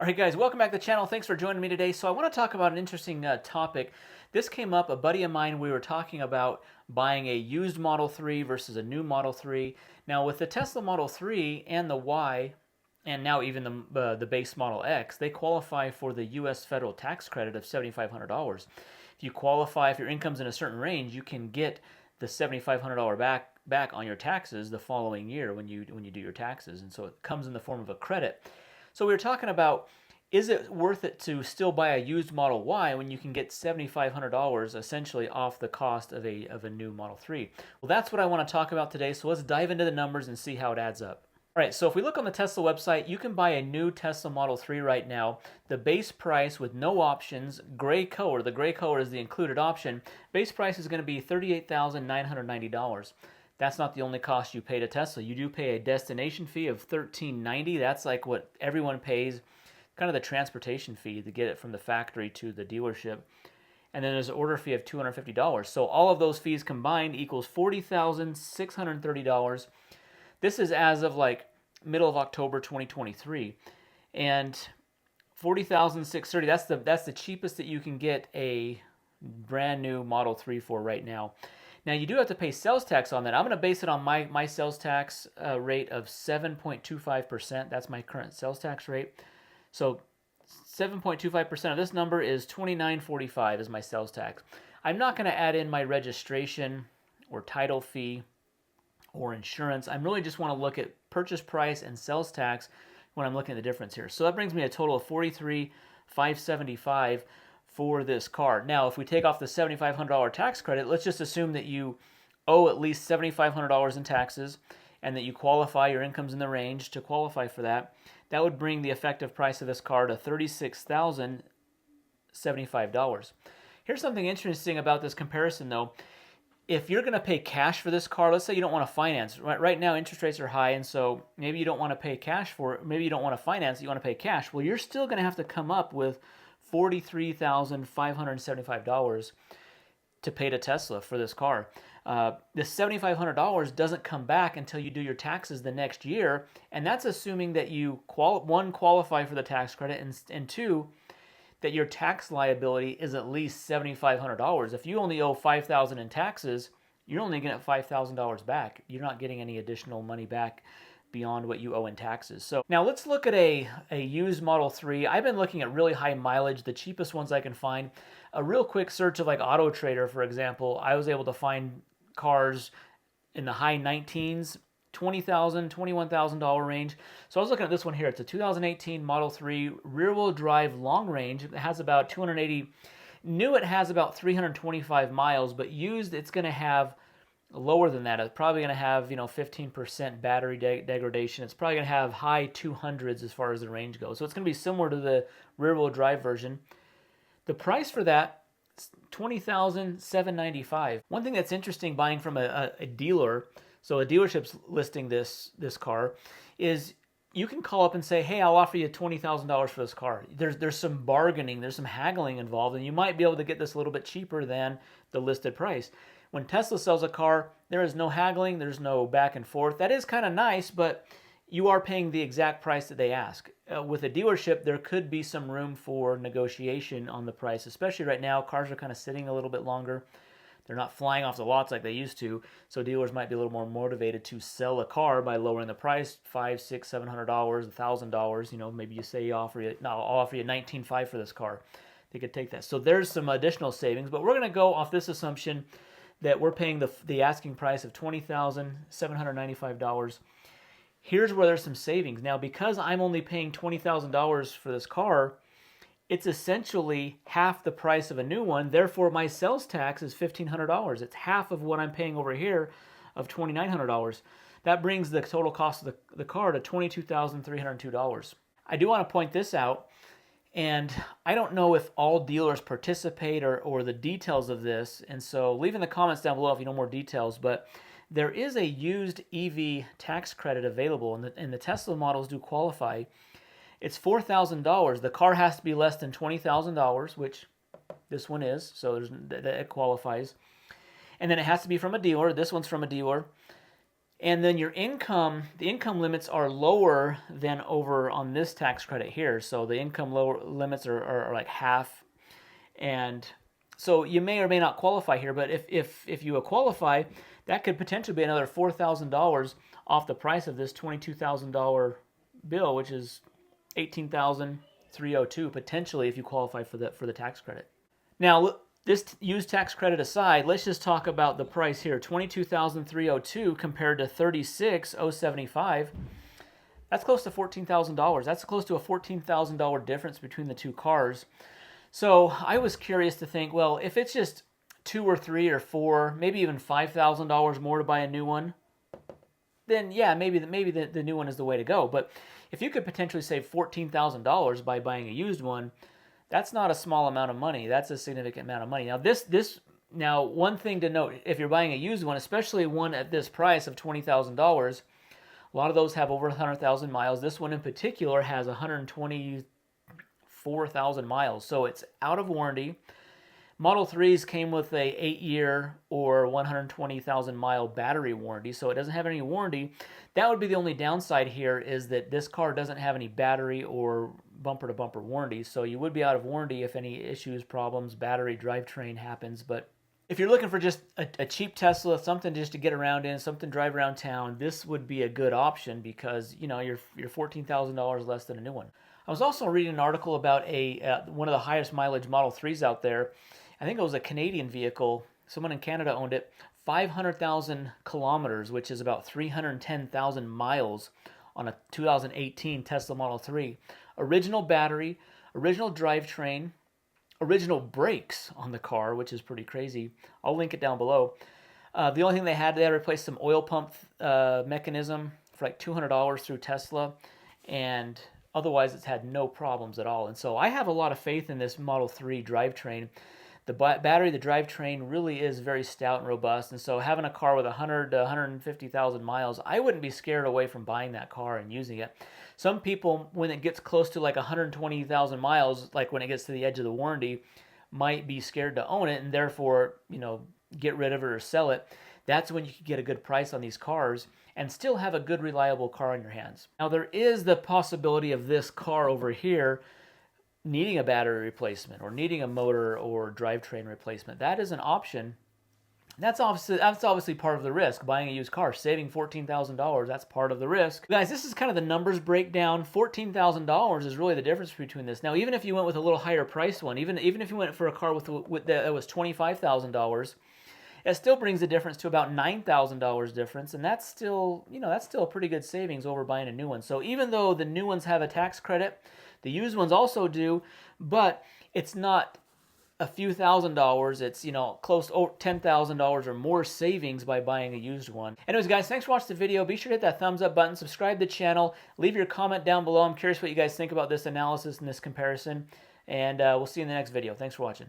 All right, guys, welcome back to the channel. Thanks for joining me today. So I want to talk about an interesting topic. This came up, a buddy of mine, we were talking about buying a used Model 3 versus a new Model 3. Now, with the Tesla Model 3 and the Y, and now even the base Model X, they qualify for the U.S. federal tax credit of $7,500. If you qualify, if your income's in a certain range, you can get the $7,500 back on your taxes the following year when you do your taxes, and so it comes in the form of a credit. So we were talking about, is it worth it to still buy a used Model Y when you can get $7,500 essentially off the cost of a new Model 3? Well, that's what I want to talk about today. So let's dive into the numbers and see how it adds up. All right, so if we look on the Tesla website, you can buy a new Tesla Model 3 right now. The base price with no options, gray color, the gray color is the included option. Base price is going to be $38,990. That's not the only cost you pay to Tesla. You do pay a destination fee of $13.90. That's like what everyone pays, kind of the transportation fee to get it from the factory to the dealership. And then there's an order fee of $250. So all of those fees combined equals $40,630. This is as of like middle of October 2023. And $40,630, that's the cheapest that you can get a brand new Model 3 for right now. Now, you do have to pay sales tax on that. I'm going to base it on my sales tax rate of 7.25%. That's my current sales tax rate. So 7.25% of this number is $29.45 is my sales tax. I'm not going to add in my registration or title fee or insurance. I really just want to look at purchase price and sales tax when I'm looking at the difference here. So that brings me a total of $43,575 for this car. Now, if we take off the $7,500 tax credit, let's just assume that you owe at least $7,500 in taxes and that you qualify, your income's in the range to qualify for that. That would bring the effective price of this car to $36,075. Here's something interesting about this comparison, though. If you're going to pay cash for this car, let's say you don't want to finance. Right now, interest rates are high, and so maybe you don't want to pay cash for it. Maybe you don't want to finance it, you want to pay cash. Well, you're still going to have to come up with $43,575 to pay to Tesla for this car. The $7,500 doesn't come back until you do your taxes the next year, and that's assuming that you qualify for the tax credit, and two, that your tax liability is at least $7,500. If you only owe $5,000 in taxes, you're only going to get $5,000 back. You're not getting any additional money back beyond what you owe in taxes. So now let's look at a used Model 3. I've been looking at really high mileage, the cheapest ones I can find. A real quick search of like Auto Trader, for example, I was able to find cars in the high 19s, $20,000, $21,000 range. So I was looking at this one here. It's a 2018 Model 3 rear-wheel drive long range. It has about 280, new it has about 325 miles, but used it's going to have lower than that. It's probably going to have 15% battery degradation. It's probably going to have high 200s as far as the range goes. So it's going to be similar to the rear-wheel drive version. The price for that is $20,795. One thing that's interesting buying from a dealer, so a dealership's listing this car, is you can call up and say, hey, I'll offer you $20,000 for this car. There's some bargaining, there's some haggling involved, and you might be able to get this a little bit cheaper than the listed price. When Tesla sells a car, there is no haggling, there's no back and forth. That is kind of nice, but you are paying the exact price that they ask. With a dealership, there could be some room for negotiation on the price, especially right now. Cars are kind of sitting a little bit longer. They're not flying off the lots like they used to, so dealers might be a little more motivated to sell a car by lowering the price, $500, $600, $700, $1,000. Maybe you say I'll offer you $19,500 for this car. They could take that. So there's some additional savings, but we're going to go off this assumption that we're paying the asking price of $20,795. Here's where there's some savings. Now, because I'm only paying $20,000 for this car, it's essentially half the price of a new one. Therefore, my sales tax is $1,500. It's half of what I'm paying over here of $2,900. That brings the total cost of the car to $22,302. I do want to point this out, and I don't know if all dealers participate or the details of this, and so leave in the comments down below if you know more details, but there is a used EV tax credit available, and the Tesla models do qualify. It's $4,000. The car has to be less than $20,000, which this one is, so it qualifies. And then it has to be from a dealer. This one's from a dealer. And then your income, the income limits are lower than over on this tax credit here. So the income lower limits are like half. And so you may or may not qualify here, but if you qualify, that could potentially be another $4,000 off the price of this $22,000 bill, which is $18,302 potentially if you qualify for the tax credit. Now, this used tax credit aside, let's just talk about the price here. $22,302 compared to $36,075. That's close to $14,000. That's close to a $14,000 difference between the two cars. So I was curious to think, well, if it's just $2 or $3 or $4, maybe even $5,000 more to buy a new one, then yeah, maybe the new one is the way to go. But if you could potentially save $14,000 by buying a used one, that's not a small amount of money. That's a significant amount of money. Now one thing to note, if you're buying a used one, especially one at this price of $20,000, a lot of those have over 100,000 miles. This one in particular has 124,000 miles, so it's out of warranty. Model 3s came with a 8-year or 120,000 mile battery warranty, so it doesn't have any warranty. That would be the only downside here, is that this car doesn't have any battery or bumper-to-bumper warranty, so you would be out of warranty if any issues, problems, battery, drivetrain happens. But if you're looking for just a cheap Tesla, something just to get around in, something to drive around town, this would be a good option because, you know, you're $14,000 less than a new one. I was also reading an article about one of the highest mileage Model 3s out there. I think it was a Canadian vehicle. Someone in Canada owned it. 500,000 kilometers, which is about 310,000 miles on a 2018 Tesla Model 3. Original battery, original drivetrain, original brakes on the car, which is pretty crazy. I'll link it down below. The only thing they had replaced some oil pump mechanism for like $200 through Tesla, and otherwise it's had no problems at all. And so I have a lot of faith in this Model 3 drivetrain. The battery, the drivetrain really is very stout and robust, and so having a car with 100 to 150,000 miles, I wouldn't be scared away from buying that car and using it. Some people, when it gets close to like 120,000 miles, like when it gets to the edge of the warranty, might be scared to own it and therefore, you know, get rid of it or sell it. That's when you can get a good price on these cars and still have a good, reliable car in your hands. Now, there is the possibility of this car over here needing a battery replacement or needing a motor or drivetrain replacement. That is an option. That's obviously part of the risk. Buying a used car, saving $14,000, that's part of the risk. Guys, this is kind of the numbers breakdown. $14,000 is really the difference between this. Now, even if you went with a little higher priced one, even if you went for a car that was $25,000, it still brings the difference to about $9,000 difference, and that's still, you know, that's still a pretty good savings over buying a new one. So even though the new ones have a tax credit, the used ones also do, but it's not a few $1,000s. It's, you know, close to $10,000 or more savings by buying a used one. Anyways, guys, thanks for watching the video. Be sure to hit that thumbs up button, subscribe to the channel, leave your comment down below. I'm curious what you guys think about this analysis and this comparison, and we'll see you in the next video. Thanks for watching.